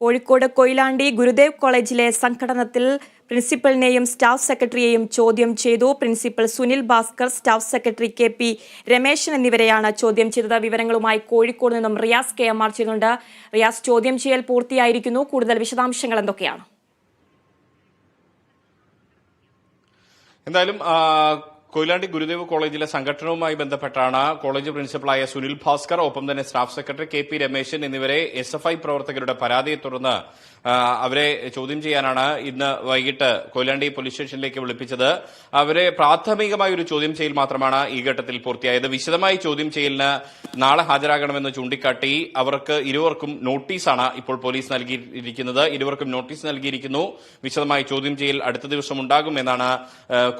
കോഴിക്കോട് കൊയിലാണ്ടി ഗുരുദേവ് കോളേജിലെ സംഘടനത്തിൽ പ്രിൻസിപ്പലിനെയും സ്റ്റാഫ് സെക്രട്ടറിയെയും ചോദ്യം ചെയ്തു. Principal Sunil Bhaskar, staff secretary KP Rameshan എന്നിവരെയാണ് ചോദ്യം ചെയ്തത്. വിവരങ്ങളുമായി കോഴിക്കോട് നിന്നും റിയാസ് KMR ചെയ്യുന്നുണ്ട്. റിയാസ്, ചോദ്യം ചെയ്യൽ പൂർത്തിയായിരിക്കുന്നു. കൂടുതൽ വിശദാംശങ്ങൾ എന്തൊക്കെയാണ്? എന്തായാലും കൊയിലാണ്ടി ഗുരുദേവ് കോളേജിലെ സംഘടനവുമായി ബന്ധപ്പെട്ടാണ് കോളേജ് പ്രിൻസിപ്പലായ സുനിൽ ഭാസ്കർ, ഒപ്പം തന്നെ സ്റ്റാഫ് സെക്രട്ടറി KP രമേശൻ എന്നിവരെ SFI പ്രവർത്തകരുടെ പരാതിയെ തുടർന്ന് അവരെ ചോദ്യം ചെയ്യാനാണ് ഇന്ന് വൈകിട്ട് കൊയിലാണ്ടി പോലീസ് സ്റ്റേഷനിലേക്ക് വിളിപ്പിച്ചത്. അവരെ പ്രാഥമികമായ ഒരു ചോദ്യം ചെയ്യൽ മാത്രമാണ് ഈ ഘട്ടത്തിൽ പൂർത്തിയായത്. വിശദമായി ചോദ്യം ചെയ്യലിന് നാളെ ഹാജരാകണമെന്ന് ചൂണ്ടിക്കാട്ടി ഇരുവർക്കും നോട്ടീസാണ് ഇപ്പോൾ പോലീസ് നൽകിയിരിക്കുന്നത്. ഇരുവർക്കും നോട്ടീസ് നൽകിയിരിക്കുന്നു. വിശദമായി ചോദ്യം ചെയ്യൽ അടുത്ത ദിവസം ഉണ്ടാകുമെന്നാണ്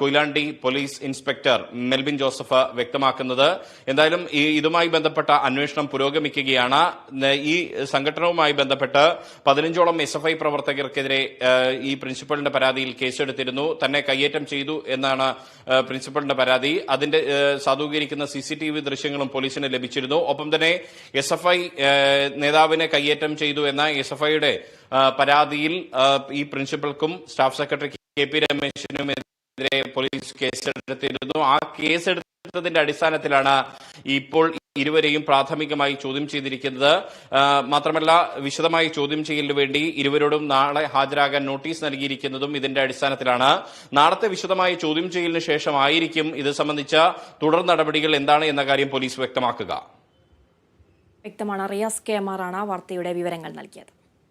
Koyilandy police inspector Melbin Joseph വ്യക്തമാക്കുന്നത്. എന്തായാലും ഇതുമായി ബന്ധപ്പെട്ട അന്വേഷണം പുരോഗമിക്കുകയാണ്. ഈ സംഘടനവുമായി ബന്ധപ്പെട്ട് 15ഓളം SFI പ്രവർത്തകർക്കെതിരെ ഈ പ്രിൻസിപ്പലിന്റെ പരാതിയിൽ കേസെടുത്തിരുന്നു. തന്നെ കയ്യേറ്റം ചെയ്തു എന്നാണ് പ്രിൻസിപ്പലിന്റെ പരാതി. അതിന്റെ സാധൂകരിക്കുന്ന CCTV ദൃശ്യങ്ങളും പോലീസിന് ലഭിച്ചിരുന്നു. ഒപ്പം തന്നെ SFI നേതാവിനെ കയ്യേറ്റം ചെയ്തു എന്ന SFIയുടെ പരാതിയിൽ ഈ പ്രിൻസിപ്പൽക്കും സ്റ്റാഫ് സെക്രട്ടറി KP രമേശനും പോലീസ് കേസെടുത്തിരുന്നു. ആ കേസെടുത്തതിന്റെ അടിസ്ഥാനത്തിലാണ് ഇപ്പോൾ ഇരുവരെയും പ്രാഥമികമായി ചോദ്യം ചെയ്തിരിക്കുന്നത്. മാത്രമല്ല, വിശദമായി ചോദ്യം ചെയ്യലിനു വേണ്ടി ഇരുവരോടും നാളെ ഹാജരാകാൻ നോട്ടീസ് നൽകിയിരിക്കുന്നതും ഇതിന്റെ അടിസ്ഥാനത്തിലാണ്. നാളത്തെ വിശദമായ ചോദ്യം ചെയ്യലിന് ശേഷമായിരിക്കും ഇത് സംബന്ധിച്ച തുടർ നടപടികൾ എന്താണ് എന്ന കാര്യം പോലീസ് വ്യക്തമാക്കുക. വ്യക്തമാണ്. റിയാസ് KMR ആണ് വാർത്തയുടെ വിവരങ്ങൾ നൽകിയത്.